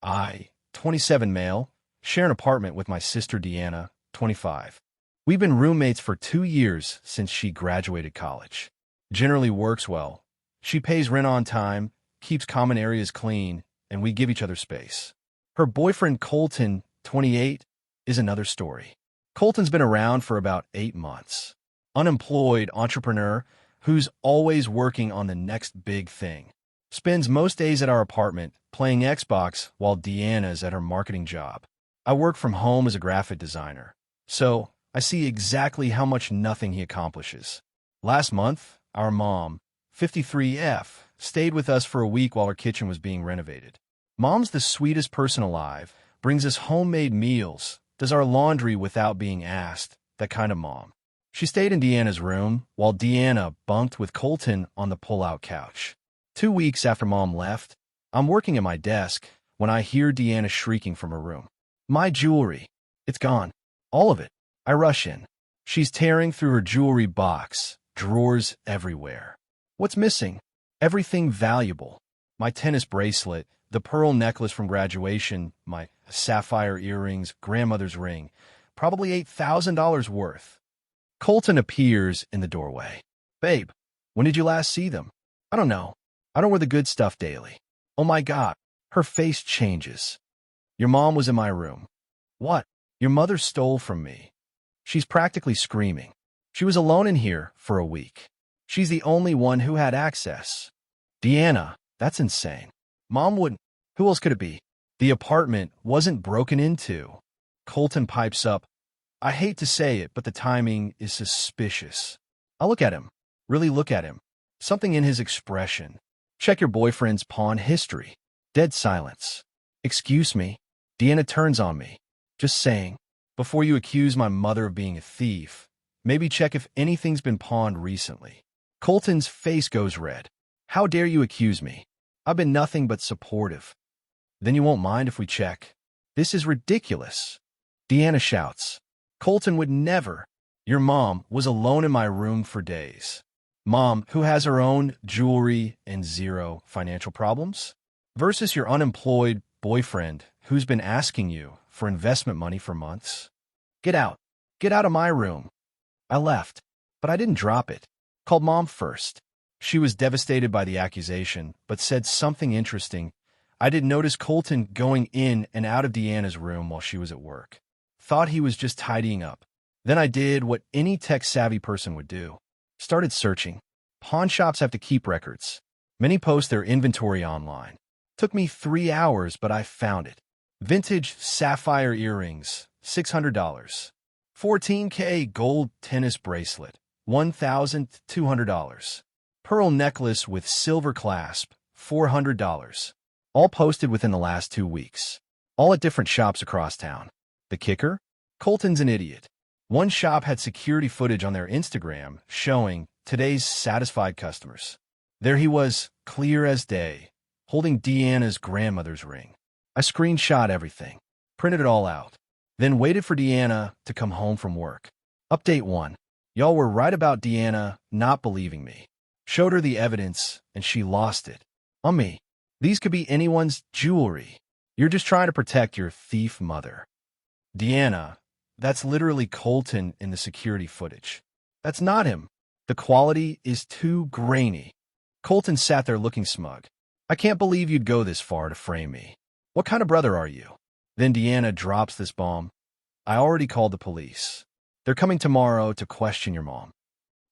I, 27 male, share an apartment with my sister Deanna, 25. We've been roommates for 2 years since she graduated college. Generally works well. She pays rent on time, keeps common areas clean, and we give each other space. Her boyfriend Colton, 28, is another story. Colton's been around for about 8 months. Unemployed entrepreneur who's always working on the next big thing. Spends most days at our apartment playing Xbox while Deanna's at her marketing job. I work from home as a graphic designer, so I see exactly how much nothing he accomplishes. Last month, our mom, 53F, stayed with us for a week while our kitchen was being renovated. Mom's the sweetest person alive, brings us homemade meals, does our laundry without being asked, that kind of mom. She stayed in Deanna's room while Deanna bunked with Colton on the pull-out couch. 2 weeks after Mom left, I'm working at my desk when I hear Deanna shrieking from her room. My jewelry. It's gone. All of it. I rush in. She's tearing through her jewelry box, drawers everywhere. What's missing? Everything valuable. My tennis bracelet, the pearl necklace from graduation, my sapphire earrings, grandmother's ring, probably $8,000 worth. Colton appears in the doorway. Babe, when did you last see them? I don't know. I don't wear the good stuff daily. Oh my God. Her face changes. Your mom was in my room. What? Your mother stole from me. She's practically screaming. She was alone in here for a week. She's the only one who had access. Deanna, that's insane. Mom wouldn't. Who else could it be? The apartment wasn't broken into. Colton pipes up. I hate to say it, but the timing is suspicious. I look at him. Really look at him. Something in his expression. Check your boyfriend's pawn history. Dead silence. Excuse me. Deanna turns on me. Just saying. Before you accuse my mother of being a thief, maybe check if anything's been pawned recently. Colton's face goes red. How dare you accuse me? I've been nothing but supportive. Then you won't mind if we check. This is ridiculous. Deanna shouts. Colton would never. Your mom was alone in my room for days. Mom, who has her own jewelry and zero financial problems, versus your unemployed boyfriend who's been asking you for investment money for months. Get out. Get out of my room. I left, but I didn't drop it. Called Mom first. She was devastated by the accusation, but said something interesting. I didn't notice Colton going in and out of Deanna's room while she was at work. Thought he was just tidying up. Then I did what any tech-savvy person would do. Started searching. Pawn shops have to keep records. Many post their inventory online. Took me 3 hours, but I found it. Vintage sapphire earrings, $600. 14K gold tennis bracelet, $1,200. Pearl necklace with silver clasp, $400. All posted within the last 2 weeks. All at different shops across town. The kicker? Colton's an idiot. One shop had security footage on their Instagram showing today's satisfied customers. There he was, clear as day, holding Deanna's grandmother's ring. I screenshot everything, printed it all out, then waited for Deanna to come home from work. Update 1. Y'all were right about Deanna not believing me. Showed her the evidence, and she lost it. On me. These could be anyone's jewelry. You're just trying to protect your thief mother. Deanna, that's literally Colton in the security footage. That's not him. The quality is too grainy. Colton sat there looking smug. I can't believe you'd go this far to frame me. What kind of brother are you? Then Deanna drops this bomb. I already called the police. They're coming tomorrow to question your mom.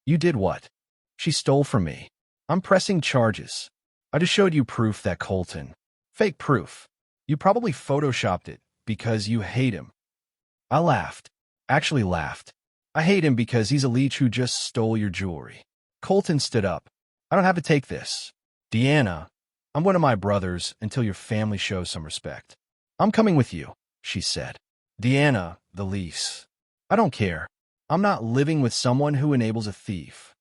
You did what? She stole from me. I'm pressing charges. I just showed you proof that Colton. Fake proof. You probably photoshopped it because you hate him. I laughed. Actually laughed. I hate him because he's a leech who just stole your jewelry. Colton stood up. I don't have to take this. Deanna, I'm one of my brothers until your family shows some respect. I'm coming with you, she said. Deanna, the lease. I don't care. I'm not living with someone who enables a thief.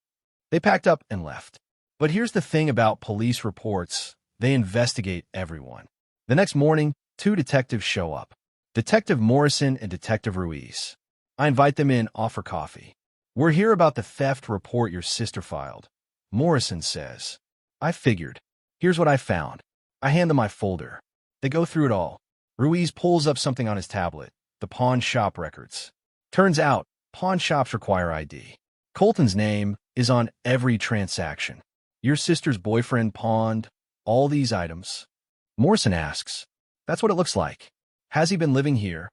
They packed up and left. But here's the thing about police reports. They investigate everyone. The next morning, 2 detectives show up. Detective Morrison and Detective Ruiz. I invite them in, offer coffee. We're here about the theft report your sister filed. Morrison says. I figured. Here's what I found. I hand them my folder. They go through it all. Ruiz pulls up something on his tablet, the pawn shop records. Turns out, pawn shops require ID. Colton's name is on every transaction. Your sister's boyfriend pawned all these items. Morrison asks, "That's what it looks like. Has he been living here?"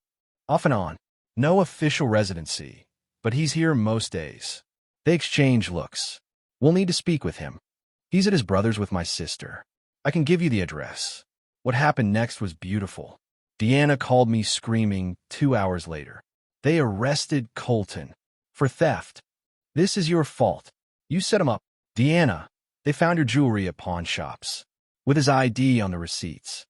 "Off and on. No official residency, but he's here most days." They exchange looks. "We'll need to speak with him. He's at his brother's with my sister. I can give you the address." What happened next was beautiful. Deanna called me screaming 2 hours later. They arrested Colton for theft. "This is your fault. You set him up." "Deanna, they found your jewelry at pawn shops, with his ID on the receipts.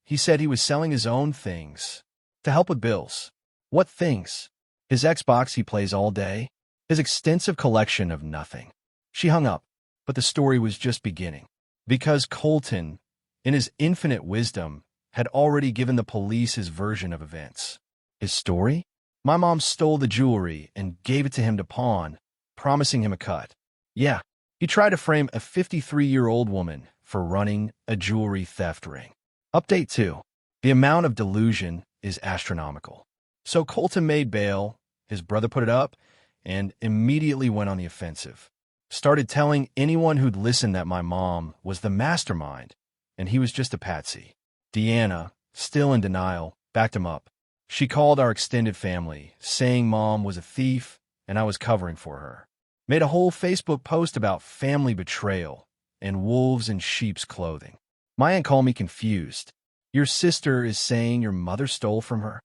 He said he was selling his own things to help with bills." "What things?" "His Xbox he plays all day, his extensive collection of nothing." She hung up, but the story was just beginning. Because Colton, in his infinite wisdom, had already given the police his version of events. His story? "My mom stole the jewelry and gave it to him to pawn, promising him a cut." Yeah, he tried to frame a 53-year-old woman for running a jewelry theft ring. Update 2. The amount of delusion is astronomical. So Colton made bail, his brother put it up, and immediately went on the offensive. Started telling anyone who'd listen that my mom was the mastermind, and he was just a patsy. Deanna, still in denial, backed him up. She called our extended family, saying mom was a thief and I was covering for her. Made a whole Facebook post about family betrayal and wolves in sheep's clothing. My aunt called me confused. "Your sister is saying your mother stole from her?"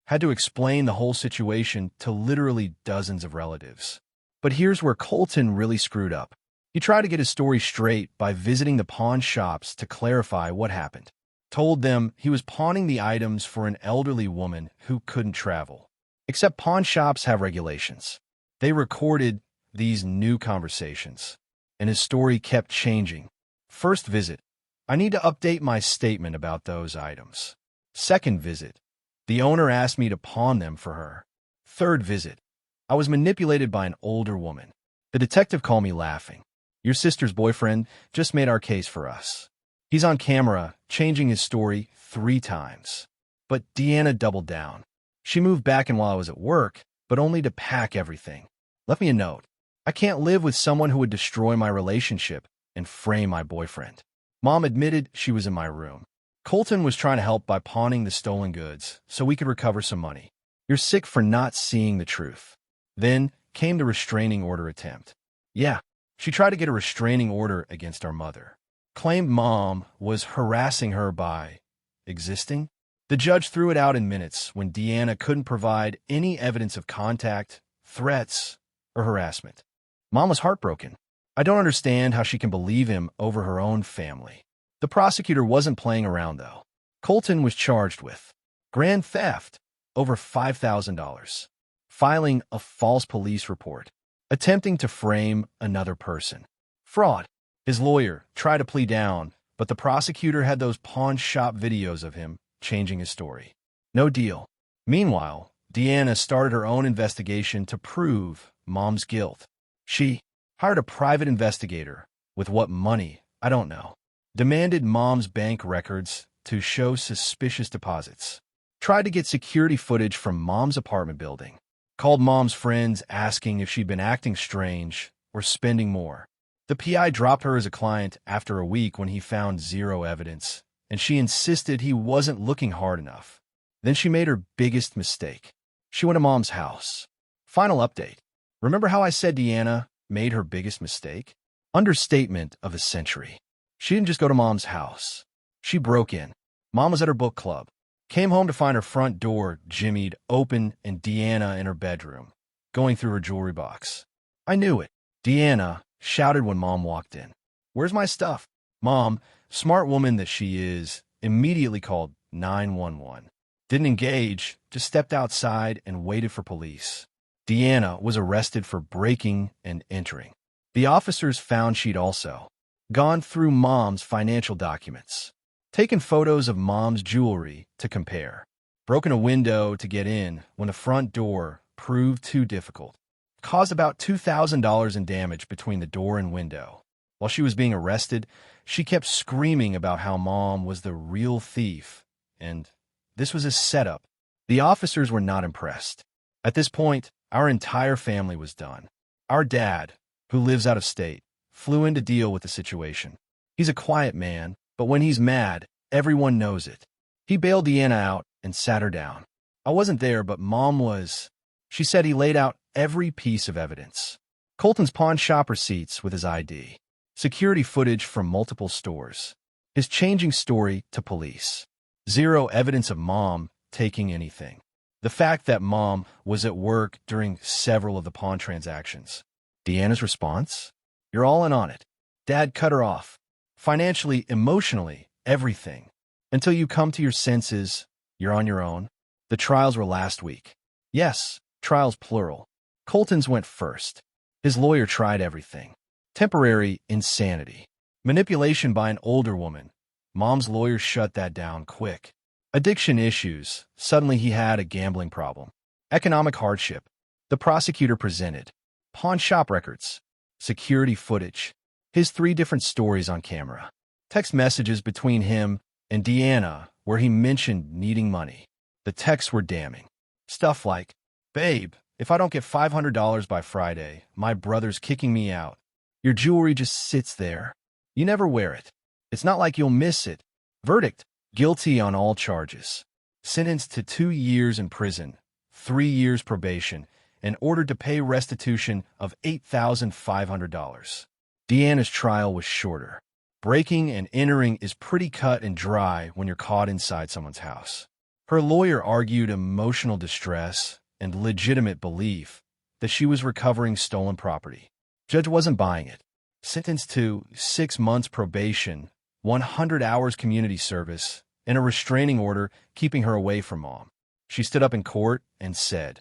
Had to explain the whole situation to literally dozens of relatives. But here's where Colton really screwed up. He tried to get his story straight by visiting the pawn shops to clarify what happened. Told them he was pawning the items for an elderly woman who couldn't travel. Except pawn shops have regulations. They recorded these new conversations, and his story kept changing. First visit, "I need to update my statement about those items." Second visit, "The owner asked me to pawn them for her." Third visit, "I was manipulated by an older woman." The detective called me laughing. "Your sister's boyfriend just made our case for us. He's on camera, changing his story 3 times. But Deanna doubled down. She moved back in while I was at work, but only to pack everything. Left me a note. "I can't live with someone who would destroy my relationship and frame my boyfriend." Mom admitted she was in my room. Colton was trying to help by pawning the stolen goods so we could recover some money. "You're sick for not seeing the truth." Then came the restraining order attempt. Yeah, she tried to get a restraining order against our mother. Claimed mom was harassing her by existing. The judge threw it out in minutes when Deanna couldn't provide any evidence of contact, threats, or harassment. Mom was heartbroken. I don't understand how she can believe him over her own family. The prosecutor wasn't playing around, though. Colton was charged with grand theft, over $5,000, filing a false police report, attempting to frame another person, fraud. His lawyer tried to plea down, but the prosecutor had those pawn shop videos of him changing his story. No deal. Meanwhile, Deanna started her own investigation to prove mom's guilt. She hired a private investigator. With what money, I don't know. Demanded mom's bank records to show suspicious deposits. Tried to get security footage from mom's apartment building. Called mom's friends asking if she'd been acting strange or spending more. The PI dropped her as a client after a week when he found zero evidence, and she insisted he wasn't looking hard enough. Then she made her biggest mistake. She went to mom's house. Final update. Remember how I said Deanna made her biggest mistake? Understatement of the century. She didn't just go to mom's house. She broke in. Mom was at her book club. Came home to find her front door jimmied open and Deanna in her bedroom, going through her jewelry box. I knew it. Deanna shouted when mom walked in. "Where's my stuff?" Mom, smart woman that she is, immediately called 911. Didn't engage, just stepped outside and waited for police. Deanna was arrested for breaking and entering. The officers found she'd also gone through mom's financial documents, taken photos of mom's jewelry to compare, broken a window to get in when the front door proved too difficult, caused about $2,000 in damage between the door and window, While she was being arrested, she kept screaming about how Mom was the real thief, and this was a setup. The officers were not impressed. At this point, our entire family was done. Our dad, who lives out of state, flew in to deal with the situation. He's a quiet man, but when he's mad, everyone knows it. He bailed Deanna out and sat her down. I wasn't there, but Mom was. She said he laid out every piece of evidence. Colton's pawn shop receipts with his ID. Security footage from multiple stores. His changing story to police. Zero evidence of Mom taking anything. The fact that Mom was at work during several of the pawn transactions. Deanna's response? You're all in on it. Dad cut her off. Financially, emotionally, everything. Until you come to your senses, you're on your own. The trials were last week. Yes, trials plural. Colton's went first. His lawyer tried everything. Temporary insanity. Manipulation by an older woman. Mom's lawyer shut that down quick. Addiction issues. Suddenly he had a gambling problem. Economic hardship. The prosecutor presented. Pawn shop records. Security footage. His 3 different stories on camera. Text messages between him and Deanna where he mentioned needing money. The texts were damning. Stuff like, "Babe, if I don't get $500 by Friday, my brother's kicking me out. Your jewelry just sits there. You never wear it. It's not like you'll miss it." Verdict: guilty on all charges. Sentenced to 2 years in prison, 3 years probation, and ordered to pay restitution of $8,500. Deanna's trial was shorter. Breaking and entering is pretty cut and dry when you're caught inside someone's house. Her lawyer argued emotional distress and legitimate belief that she was recovering stolen property. Judge wasn't buying it. Sentenced to 6 months probation, 100 hours community service, and a restraining order keeping her away from Mom. She stood up in court and said,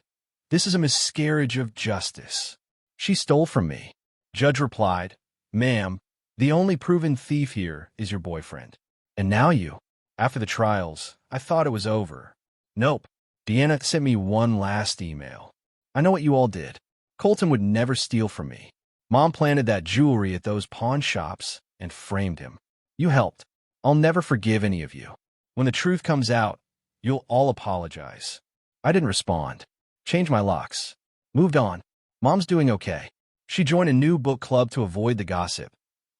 "This is a miscarriage of justice. She stole from me." Judge replied, "Ma'am, the only proven thief here is your boyfriend. And now you." After the trials, I thought it was over. Nope. Deanna sent me one last email. "I know what you all did. Colton would never steal from me. Mom planted that jewelry at those pawn shops and framed him. You helped. I'll never forgive any of you. When the truth comes out, you'll all apologize." I didn't respond. Changed my locks. Moved on. Mom's doing okay. She joined a new book club to avoid the gossip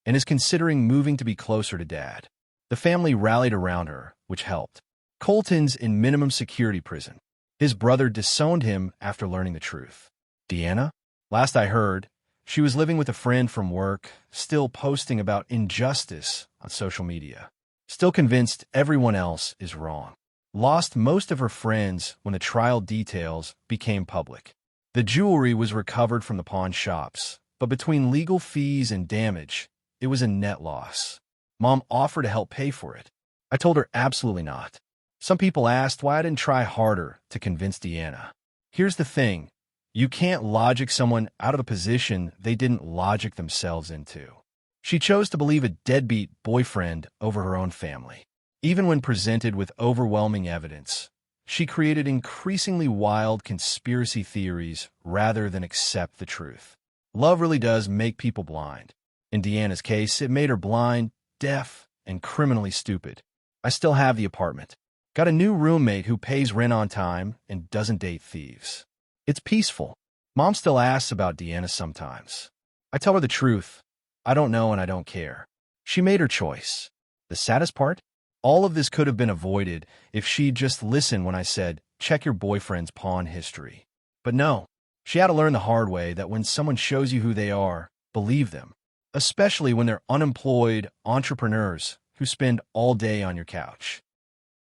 and is considering moving to be closer to Dad. The family rallied around her, which helped. Colton's in minimum security prison. His brother disowned him after learning the truth. Deanna? Last I heard, she was living with a friend from work, still posting about injustice on social media. Still convinced everyone else is wrong. Lost most of her friends when the trial details became public. The jewelry was recovered from the pawn shops, but between legal fees and damage, it was a net loss. Mom offered to help pay for it. I told her absolutely not. Some people asked why I didn't try harder to convince Deanna. Here's the thing. You can't logic someone out of a position they didn't logic themselves into. She chose to believe a deadbeat boyfriend over her own family. Even when presented with overwhelming evidence, she created increasingly wild conspiracy theories rather than accept the truth. Love really does make people blind. In Deanna's case, it made her blind, deaf, and criminally stupid. I still have the apartment. Got a new roommate who pays rent on time and doesn't date thieves. It's peaceful. Mom still asks about Deanna sometimes. I tell her the truth. I don't know and I don't care. She made her choice. The saddest part? All of this could have been avoided if she'd just listened when I said, check your boyfriend's pawn history. But no, she had to learn the hard way that when someone shows you who they are, believe them. Especially when they're unemployed entrepreneurs who spend all day on your couch.